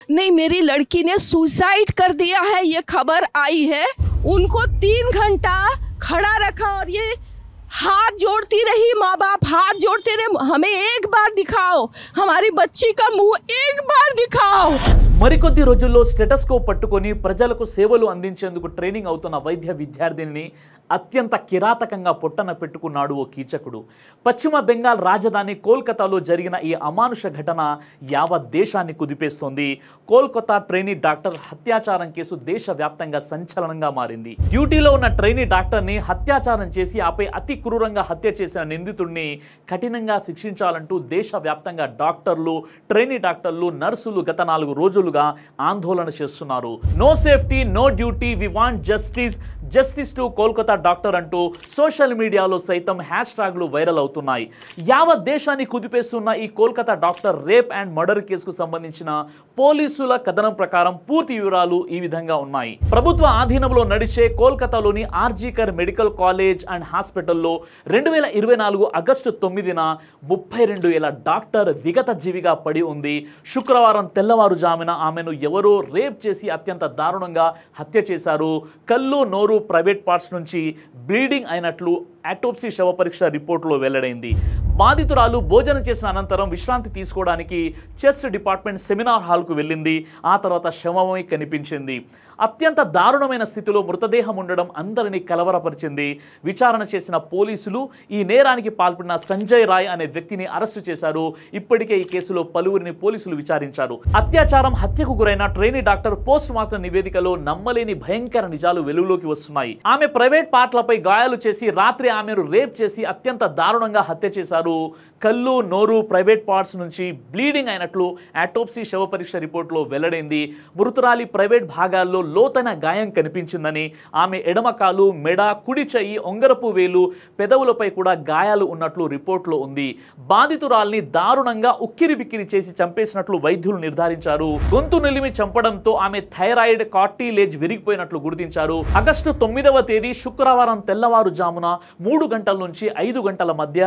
नहीं, मेरी लड़की ने सुसाइड कर दिया है, ये खबर आई है। उनको 3 घंटा खड़ा रखा और ये हाथ जोड़ती रही, माँ बाप हाथ जोड़ते रहे, हमें एक बार दिखाओ, हमारी बच्ची का मुंह एक बार दिखाओ। మరికొద్ది రోజుల్లో స్టెటస్కోప్ పట్టుకొని ప్రజలకు సేవలు అందించేందుకు ట్రైనింగ్ అవుతున్న వైద్య విద్యార్థిని అత్యంత కిరాతకంగా పొట్టన పెట్టుకున్నాడు ఓ కీచకుడు. పశ్చిమ బెంగాల్ రాజధాని కోల్కతాలో జరిగిన ఈ అమానుష ఘటన యావత్ దేశాన్ని కుదిపేస్తోంది. కోల్కతా ట్రైనీ డాక్టర్ హత్యాచారం కేసు దేశవ్యాప్తంగా సంచలనంగా మారింది. డ్యూటీలో ఉన్న ట్రైనీ డాక్టర్ని హత్యాచారం చేసి ఆపై అతి క్రూరంగా హత్య చేసిన నిందితుడిని కఠినంగా శిక్షించాలంటూ దేశవ్యాప్తంగా డాక్టర్లు, ట్రైనీ డాక్టర్లు, నర్సులు గత 4 రోజులుగా ఆందోళన చేస్తున్నారు. No safety, no duty, we want justice, justice to Kolkata doctor అంటూ సోషల్ మీడియాలో సైతం హ్యాష్ ట్యాగ్లు వైరల్ అవుతున్నాయి. యావత్ దేశాన్ని కుదిపేస్తున్న ఈ Kolkata doctor rape and murder కేసుకు సంబంధించిన పోలీసుల కథనం ప్రకారం పూర్తి వివరాలు ఈ విధంగా ఉన్నాయి. ప్రభుత్వ ఆధీనంలో నడిచే కోల్కతాలోని ఆర్జీకర్ మెడికల్ కాలేజ్ అండ్ హాస్పిటల్లో 2024 ఆగస్టు 9న 32 ఏళ్ల డాక్టర్ విగత జీవిగా పడి ఉంది. శుక్రవారం తెల్లవారుజామున ఆమెను ఎవరో రేప్ చేసి అత్యంత దారుణంగా హత్య చేశారు. కళ్ళు, నోరు, ప్రైవేట్ పార్ట్స్ నుంచి బ్లీడింగ్ అయినట్లు ఆటోప్సీ శవ పరీక్ష రిపోర్టులో వెల్లడైంది. బాధితురాలు భోజనం చేసిన అనంతరం విశ్రాంతి తీసుకోవడానికి చెస్ట్ డిపార్ట్మెంట్ సెమినార్ హాల్కు వెళ్ళింది. ఆ తర్వాత శవమై కనిపించింది. అత్యంత దారుణమైన స్థితిలో మృతదేహం ఉండడం అందరినీ కలవరపరిచింది. విచారణ చేసిన పోలీసులు ఈ నేరానికి పాల్పడిన సంజయ్ రాయ్ అనే వ్యక్తిని అరెస్టు చేశారు. ఇప్పటికే ఈ కేసులో పలువురిని పోలీసులు విచారించారు. అత్యాచారం, హత్యకు గురైన ట్రైనీ డాక్టర్ పోస్ట్ మార్టం నివేదికలో నమ్మలేని భయంకర నిజాలు వెలుగులోకి వస్తున్నాయి. ఆమె ప్రైవేట్ పార్ట్లపై గాయాలు చేసి రాత్రి ఆమెను రేప్ చేసి అత్యంత దారుణంగా హత్య చేశారు. కళ్ళు, నోరు, ప్రైవేట్ పార్ట్స్ నుంచి బ్లీడింగ్ అయినట్లు ఆటోప్సీ శవ పరీక్ష రిపోర్టులో వెల్లడైంది. మృతురాలి ప్రైవేట్ భాగాల్లో లోతైన గాయం కనిపించిందని, ఆమె ఎడమ కాలు, మెడ, కుడి చెయ్యి, ఉంగరపు వేలు, పెదవులపై కూడా గాయాలు ఉన్నట్లు రిపోర్టులో ఉంది. బాధితురాల్ని దారుణంగా ఉక్కిరి బిక్కిరి చేసి చంపేసినట్లు వైద్యులు నిర్ధారించారు. గొంతు నిలిమి చంపడంతో ఆమె థైరాయిడ్, కార్టిలేజ్ విరిగిపోయినట్లు గుర్తించారు. ఆగస్టు 9వ తేదీ శుక్రవారం తెల్లవారుజామున 3 గంటల నుంచి 5 గంటల మధ్య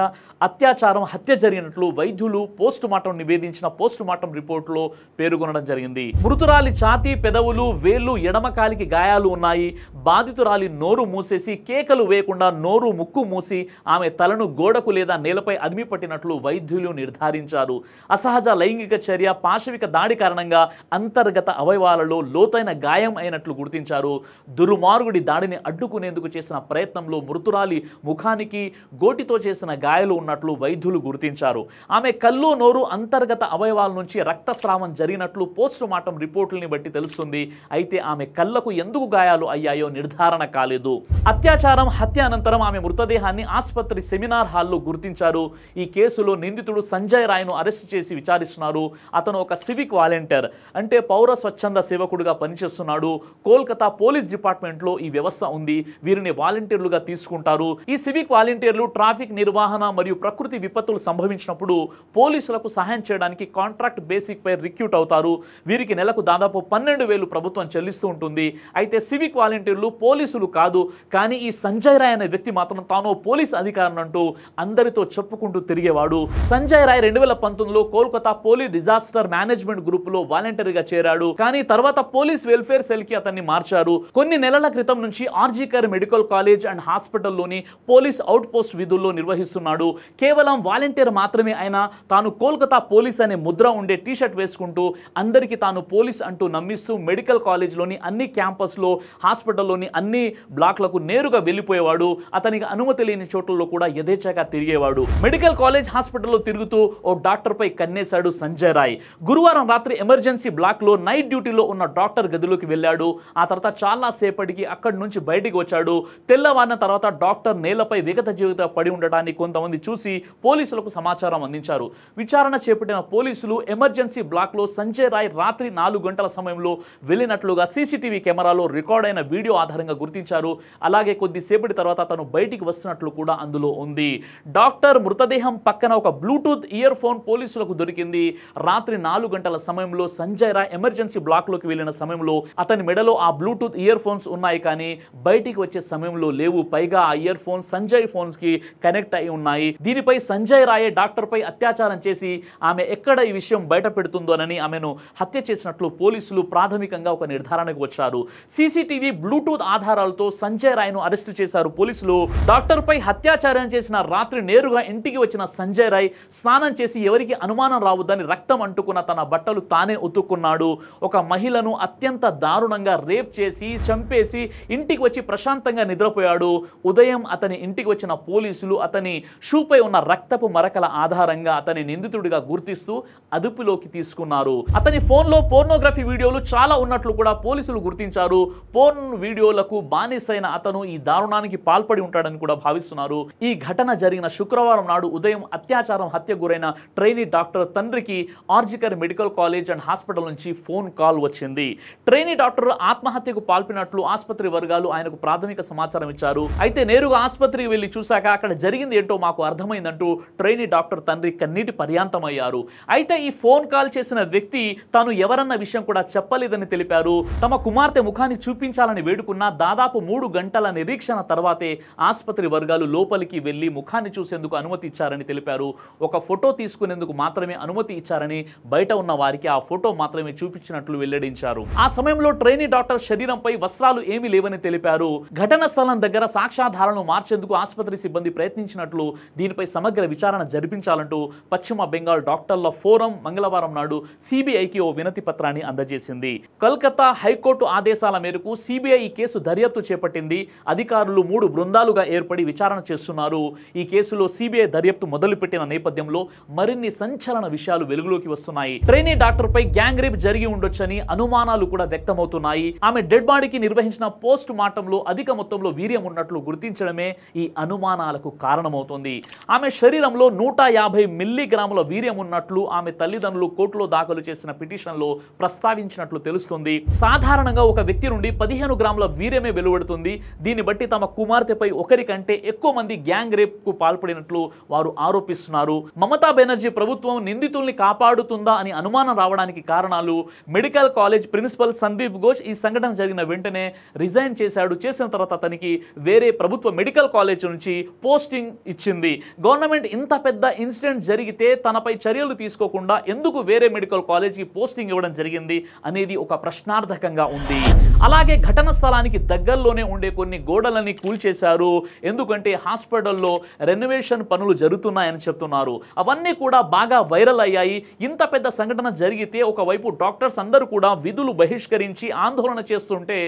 అత్యాచారం, హత్య జరిగినట్లు వైద్యులు పోస్ట్ మార్టం నివేదించిన పోస్ట్ మార్టం రిపోర్టులో పేర్కొనడం జరిగింది. మృతురాలి ఛాతీ, పెదవులు, వేళ్లు, ఎడమ కాలికి గాయాలు ఉన్నాయి. బాధితురాలి నోరు మూసేసి కేకలు వేయకుండా నోరు, ముక్కు మూసి ఆమె తలను గోడకు లేదా నేలపై అదిమి పట్టినట్లు వైద్యులు నిర్ధారించారు. అసహజ లైంగిక చర్య, పాశవిక దాడి కారణంగా అంతర్గత అవయవాలలో లోతైన గాయం అయినట్లు గుర్తించారు. దుర్మార్గుడి దాడిని అడ్డుకునేందుకు చేసిన ప్రయత్నంలో మృతురాలి ముఖానికి గోటితో చేసిన గాయాలు ఉన్నట్లు వైద్యులు గుర్తించారు. ఆమె కళ్ళు, నోరు, అంతర్గత అవయవాల నుంచి రక్తస్రావం జరిగినట్లు పోస్ట్ మార్టం రిపోర్టుల్ని బట్టి తెలుస్తుంది. అయితే ఆమె కళ్ళకు ఎందుకు గాయాలు అయ్యాయో నిర్ధారణ కాలేదు. అత్యాచారం, హత్య అనంతరం ఆమె మృతదేహాన్ని ఆసుపత్రి సెమినార్ హాల్లో గుర్తించారు. ఈ కేసులో నిందితుడు సంజయ్ రాయ్ను అరెస్టు చేసి విచారిస్తున్నారు. అతను ఒక సివిక్ వాలంటీర్, అంటే పౌర స్వచ్ఛంద సేవకుడుగా పనిచేస్తున్నాడు. కోల్కతా పోలీస్ డిపార్ట్మెంట్లో ఈ వ్యవస్థ ఉంది. వీరిని వాలంటీర్లుగా తీసుకుంటారు. ఈ సివిక్ వాలంటీర్లు ట్రాఫిక్ నిర్వహణ మరియు ప్రకృతి విపత్తులు సంభవించినప్పుడు పోలీసులకు సహాయం చేయడానికి కాంట్రాక్ట్ బేసిక్ పై రిక్రూట్ అవుతారు. వీరికి నెలకు దాదాపు 12,000 ప్రభుత్వం చెల్లిస్తూ ఉంటుంది. అయితే సివిక్ వాలంటీర్లు పోలీసులు కాదు. కానీ ఈ సంజయ్ రాయ్ అనే వ్యక్తి మాత్రం తాను పోలీస్ అధికారిని అంటూ అందరితో చెప్పుకుంటూ తిరిగేవాడు. సంజయ్ రాయ్ 2019లో Kolkata police disaster management group లో వాలంటీర్గా చేరాడు. కానీ తర్వాత పోలీస్ వెల్ఫేర్ సెల్ కి అతన్ని మార్చారు. కొన్ని నెలల క్రితం నుంచి ఆర్జీకర్ మెడికల్ కాలేజ్ అండ్ హాస్పిటల్లోని పోలీస్ అవుట్ పోస్ట్ విధుల్లో నిర్వహిస్తున్నాడు. కేవలం వాలంటీర్ మాత్రమే అయినా తాను కోల్కతా పోలీస్ అనే ముద్ర ఉండే టీషర్ట్ వేసుకుంటూ అందరికీ తాను పోలీస్ అంటూ నమ్మిస్తూ మెడికల్ కాలేజ్లోని అన్ని క్యాంపస్లో, హాస్పిటల్లోని అన్ని బ్లాక్లకు నేరుగా వెళ్ళిపోయేవాడు. అతనికి అనుమతి లేని చోట్లలో కూడా యథేచ్ఛగా తిరిగేవాడు. మెడికల్ కాలేజ్, హాస్పిటల్లో తిరుగుతూ ఓ డాక్టర్ పై కన్నేశాడు సంజయ్ రాయ్. గురువారం రాత్రి ఎమర్జెన్సీ బ్లాక్ లో నైట్ డ్యూటీలో ఉన్న డాక్టర్ గదిలోకి వెళ్ళాడు. ఆ తర్వాత చాలా సేపటికి అక్కడి నుంచి బయటికి వచ్చాడు. తెల్లవారిన తర్వాత డాక్టర్ నేలపై విగత జీవిత పడి ఉండటాన్ని కొంతమంది చూసి పోలీసులకు సమాచారం అందించారు. విచారణ చేపట్టిన పోలీసులు ఎమర్జెన్సీ బ్లాక్ లో సంజయ్ రాయ్ రాత్రి 4 గంటల సమయంలో వెళ్ళినట్లుగా సీసీటీవీ కెమెరాలో రికార్డ్ అయిన వీడియో ఆధారంగా గుర్తించారు. అలాగే కొద్దిసేపటి తర్వాత తను బయటికి వస్తున్నట్లు కూడా అందులో ఉంది. డాక్టర్ మృతదేహం పక్కన ఒక బ్లూటూత్ ఇయర్ ఫోన్ పోలీసులకు దొరికింది. రాత్రి 4 గంటల సమయంలో సంజయ్ రాయ్ ఎమర్జెన్సీ బ్లాక్ లోకి వెళ్ళిన సమయంలో అతని మెడలో ఆ బ్లూటూత్ ఇయర్ ఫోన్స్ ఉన్నాయి. కానీ బయటికి వచ్చే సమయంలో లేవు. పైగా ఆ ఇయర్ ఫోన్ సంజయ్ ఫోన్స్ కి కనెక్ట్ అయి ఉన్నాయి. దీనిపై సంజయ్ రాయే డాక్టర్ పై అత్యాచారం చేసి ఆమె ఎక్కడ ఈ విషయం బయట పెడుతుందోనని ఆమెను హత్య చేసినట్లు పోలీసులు ప్రాథమికంగా ఒక నిర్ధారణకు వచ్చారు. సీసీటీవీ బ్లూటూత్ ఆధారాలతో సంజయ్ రాయ్ను అరెస్టు చేశారు పోలీసులు. డాక్టర్ పై అత్యాచారం చేసిన రాత్రి నేరుగా ఇంటికి వచ్చిన సంజయ్ రాయ్ స్నానం చేసి ఎవరికి అనుమానం రావద్దని రక్తం అంటుకున్న తన బట్టలు తానే ఉతుక్కున్నాడు. ఒక మహిళను అత్యంత దారుణంగా రేప్ చేసి చంపేసి ఇంటికి వచ్చి ప్రశాంతంగా నిద్రపోయాడు. ఉదయం అతని ఇంటికి వచ్చిన పోలీసులు అతని షూపై ఉన్న రక్తపు మరకల ఆధారంగా అతని నిందితుడిగా గుర్తిస్తూ అదుపులోకి తీసుకున్నారు. అతని ఫోన్లో పోర్నోగ్రఫీ వీడియోలు చాలా ఉన్నట్లు కూడా పోలీసులు గుర్తించారు. పోర్న్ వీడియోలకు బానిసైన అతను ఈ దారుణానికి పాల్పడి ఉంటాడని కూడా భావిస్తున్నారు. ఈ ఘటన జరిగిన శుక్రవారం నాడు ఉదయం అత్యాచారం హత్యకు గురైన ట్రైనీ డాక్టర్ తండ్రికి RG Kar medical college and hospital నుంచి ఫోన్ కాల్ వచ్చింది. ట్రైనీ డాక్టర్ ఆత్మహత్యకు పాల్పడినట్లు ఆసుపత్రి వర్గాలు ఆయనకు ప్రాథమిక సమాచారం ఇచ్చారు. అయితే నేరుగా ఆసుపత్రికి వెళ్లి చూశాక అక్కడ జరిగింది ఏంటో మాకు అర్థమైందంటూ ట్రైనీ డాక్టర్ తండ్రి కన్నీటి పర్యాంతమయ్యారు. అయితే ఈ ఫోన్ కాల్ చేసిన వ్యక్తి తాను ఎవరన్న విషయం కూడా చెప్పలేదని తెలిపారు. తమ కుమార్తె ముఖాన్ని చూపించాలని వేడుకున్న దాదాపు 3 గంటల నిరీక్షణ తర్వాతే ఆసుపత్రి వర్గాలు లోపలికి వెళ్లి ముఖాన్ని చూసేందుకు అనుమతి ఇచ్చారని తెలిపారు. ఒక ఫోటో తీసుకునేందుకు మాత్రమే అనుమతి ఇచ్చారని, బయట ఉన్న వారికి ఆ ఫోటో మాత్రమే చూపించినట్లు వెల్లడించారు. ఆ సమయంలో ట్రైనీ డాక్టర్ శరీరంపై వస్త్రాలు ఏమీ లేవని తెలిపారు. ఘటన స్థలం దగ్గర సాక్ష్యాధారాలను మార్చేందుకు ఆసుపత్రి సిబ్బంది ప్రయత్నించినట్లు, దీనిపై సమగ్ర విచారణ జరిపించాలంటూ పశ్చిమ బెంగాల్ డాక్టర్ల ఫోరం మంగళవారం నాడు సిబిఐకి ఓ వినతి పత్రాన్ని అందజేసింది. కోల్కతా హైకోర్టు ఆదేశాల మేరకు సిబిఐ ఈ కేసు దర్యాప్తు చేపట్టింది. అధికారులు 3 బృందాలుగా ఏర్పడి విచారణ చేస్తున్నారు. ఈ కేసులో సిబిఐ దర్యాప్తు మొదలుపెట్టిన నేపథ్యంలో మరిన్ని సంచలన విషయాలు వెలుగులోకి వస్తున్నాయి. ట్రైనీ డాక్టర్ పై గ్యాంగ్ రేప్ జరిగి ఉండొచ్చని అనుమానాలు కూడా వ్యక్తమవుతున్నాయి. ఆమె డెడ్ బాడీకి నిర్వహించిన పోస్ట్ మార్టంలో అధిక మొత్తంలో వీర్యం ఉన్నట్లు గుర్తించడమే ఈ అనుమానాలకు కారణమవుతుంది. ఆమె శరీరంలో 150 మిల్లీగ్రాముల వీర్యం ఉన్నట్లు ఆమె తల్లిదండ్రులు కోర్టులో దాఖలు చేసిన పిటిషన్లో ప్రస్తావించినట్లు తెలుస్తుంది. సాధారణంగా ఒక వ్యక్తి నుండి 15 గ్రాముల వీర్యమే వెలువడుతుంది. దీన్ని బట్టి తమ కుమార్తెపై ఒకరికంటే ఎక్కువ మంది గ్యాంగ్ రేప్ కు పాల్పడినట్లు వారు ఆరోపిస్తున్నారు. మమతా బెనర్జీ ప్రభుత్వం నిందితుల్ని కాపాడుతుందా అని అనుమానం రావడానికి కారణాలు, medical college principal Sandeep Ghosh ఈ సంఘటన జరిగిన వెంటనే రిజైన్ చేశాడు. చేసిన తర్వాత అతనికి వేరే ప్రభుత్వ మెడికల్ కాలేజ్ నుంచి పోస్టింగ్ ఇచ్చింది. గవర్నమెంట్ ఇంత పెద్ద ఇన్సిడెంట్ జరిగితే తనపై చర్యలు తీసుకోకుండా ఎందుకు వేరే మెడికల్ కాలేజ్కి పోస్టింగ్ ఇవ్వడం జరిగింది అనేది ఒక ప్రశ్నార్థకంగా ఉంది. అలాగే ఘటన స్థలానికి దగ్గరలోనే ఉండే కొన్ని గోడలని కూల్చేశారు. ఎందుకంటే హాస్పిటల్లో రెనోవేషన్ పనులు జరుగుతున్నాయని చెప్తున్నారు. అవన్నీ కూడా బాగా వైరల్ అయ్యాయి. ఇంత పెద్ద సంఘటన జరిగితే ఒకవైపు డాక్టర్స్ అందరూ కూడా విధులు బహిష్కరించి ఆందోళన చేస్తుంటే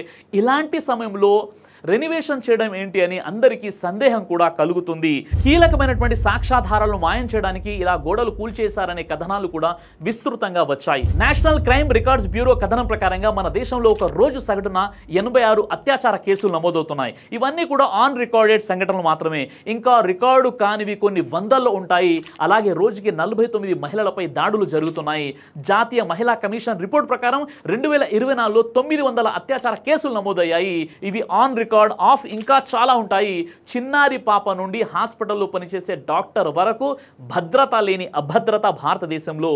ఇలాంటి సమయంలో రెనోవేషన్ చేయడం ఏంటి అని అందరికీ సందేహం కూడా కలుగుతుంది. కీలకమైనటువంటి సాక్ష్యాధారాలను మాయం చేయడానికి ఇలా గోడలు కూల్చేశారనే కథనాలు కూడా విస్తృతంగా వచ్చాయి. నేషనల్ క్రైమ్ రికార్డ్స్ బ్యూరో కథనం ప్రకారంగా మన దేశంలో ఒక రోజు సగటున 86 అత్యాచార కేసులు నమోదవుతున్నాయి. ఇవన్నీ కూడా ఆన్ రికార్డెడ్ సంఘటనలు మాత్రమే. ఇంకా రికార్డు కానివి కొన్ని వందల్లో ఉంటాయి. అలాగే రోజుకి 49 మహిళలపై దాడులు జరుగుతున్నాయి. జాతీయ మహిళా కమిషన్ రిపోర్ట్ ప్రకారం 2024లో 900 అత్యాచార కేసులు నమోదయ్యాయి. ఇవి ఆన్ రికార్డ్ ఆఫ్ ఇంకా చాలా ఉంటాయి. చిన్నారి పాప నుండి హాస్పిటల్లో పనిచేసే డాక్టర్ వరకు భద్రత లేని అభద్రత భారతదేశంలో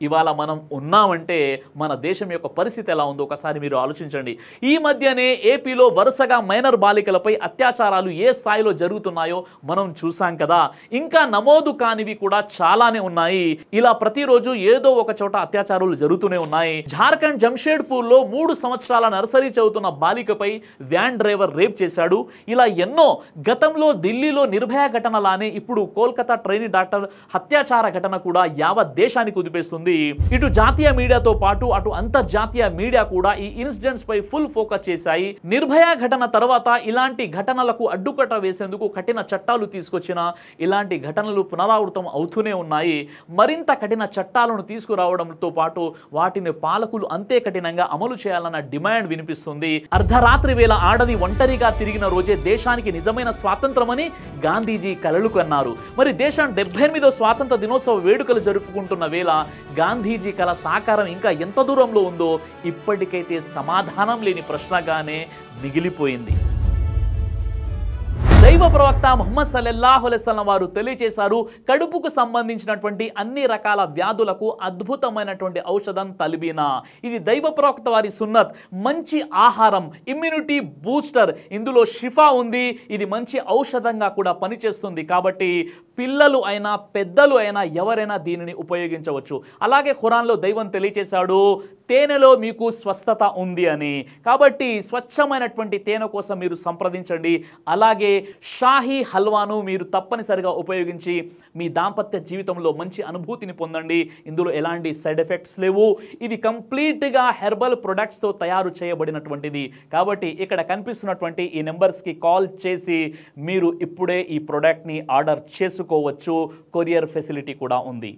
ఇవాళ మనం ఉన్నామంటే మన దేశం యొక్క పరిస్థితి ఎలా ఉందో ఒకసారి మీరు ఆలోచించండి. ఈ మధ్యనే ఏపీలో వరుసగా మైనర్ బాలికలపై అత్యాచారాలు ఏ స్థాయిలో జరుగుతున్నాయో మనం చూసాం కదా. ఇంకా నమోదు కానివి కూడా చాలానే ఉన్నాయి. ఇలా ప్రతిరోజు ఏదో ఒక చోట అత్యాచారాలు జరుగుతూనే ఉన్నాయి. జార్ఖండ్ జంషేడ్పూర్లో 3 సంవత్సరాల నర్సరీ చదువుతున్న బాలికపై వ్యాన్ డ్రైవర్ రేప్ చేశాడు. ఇలా ఎన్నో గతంలో ఢిల్లీలో నిర్భయ ఘటనలానే ఇప్పుడు కోల్కతా ట్రైనీ డాక్టర్ హత్యాచార ఘటన కూడా యావత్ దేశానికి కుదిపేస్తుంది. ఇటు జాతీయ మీడియాతో పాటు అటు అంతర్జాతీయ మీడియా కూడా ఈ ఇన్సిడెంట్స్ పై ఫుల్ ఫోకస్ చేశాయి. నిర్భయ ఘటన తర్వాత ఇలాంటి ఘటనలకు అడ్డుకట్ట వేసేందుకు కఠిన చట్టాలు తీసుకొచ్చిన ఇలాంటి ఘటనలు పునరావృతం అవుతూనే ఉన్నాయి. మరింత కఠిన చట్టాలను తీసుకురావడంతో పాటు వాటిని పాలకులు అంతే కఠినంగా అమలు చేయాలన్న డిమాండ్ వినిపిస్తుంది. అర్ధరాత్రి వేళ ఆడది ఒంటరిగా తిరిగిన రోజే దేశానికి నిజమైన స్వాతంత్రమని గాంధీజీ కలలు కన్నారు. మరి దేశం 78వ స్వాతంత్ర దినోత్సవ వేడుకలు జరుపుకుంటున్న వేళ గాంధీజీ కల సాకారం ఇంకా ఎంత దూరంలో ఉందో ఇప్పటికైతే సమాధానం లేని ప్రశ్నగానే మిగిలిపోయింది. దైవ ప్రవక్త ముహమ్మద్ సల్లల్లాహు అలైహి వసల్లం వారు తెలియజేశారు, కడుపుకు సంబంధించినటువంటి అన్ని రకాల వ్యాధులకు అద్భుతమైనటువంటి ఔషధం తల్బీనా. ఇది దైవ ప్రవక్త వారి సున్నత్. మంచి ఆహారం, ఇమ్యూనిటీ బూస్టర్, ఇందులో షిఫా ఉంది. ఇది మంచి ఔషధంగా కూడా పనిచేస్తుంది. కాబట్టి పిల్లలు అయినా పెద్దలు అయినా ఎవరైనా దీనిని ఉపయోగించవచ్చు. అలాగే ఖురాన్లో దైవం తెలియజేశాడు, తేనెలో మీకు స్వస్థత ఉంది అని. కాబట్టి స్వచ్ఛమైనటువంటి తేనె కోసం మీరు సంప్రదించండి. అలాగే షాహీ హల్వాను మీరు తప్పనిసరిగా ఉపయోగించి మీ దాంపత్య జీవితంలో మంచి అనుభూతిని పొందండి. ఇందులో ఎలాంటి సైడ్ ఎఫెక్ట్స్ లేవు. ఇది కంప్లీట్గా హెర్బల్ ప్రొడక్ట్స్తో తయారు చేయబడినటువంటిది. కాబట్టి ఇక్కడ కనిపిస్తున్నటువంటి ఈ నెంబర్స్కి కాల్ చేసి మీరు ఇప్పుడే ఈ ప్రోడక్ట్ని ఆర్డర్ చేసుకోవచ్చు. కొరియర్ ఫెసిలిటీ కూడా ఉంది.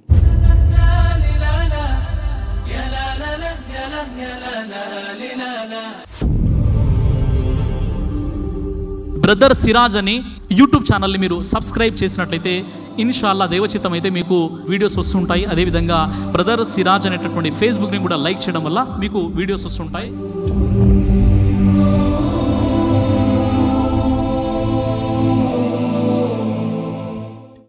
బ్రదర్ సిరాజ్ అని యూట్యూబ్ ఛానల్ని మీరు సబ్స్క్రైబ్ చేసినట్లయితే ఇన్షాల్లా దైవచిత్తం అయితే మీకు వీడియోస్ వస్తుంటాయి. అదేవిధంగా బ్రదర్ సిరాజ్ అనేటటువంటి ఫేస్బుక్ని కూడా లైక్ చేయడం వల్ల మీకు వీడియోస్ వస్తుంటాయి.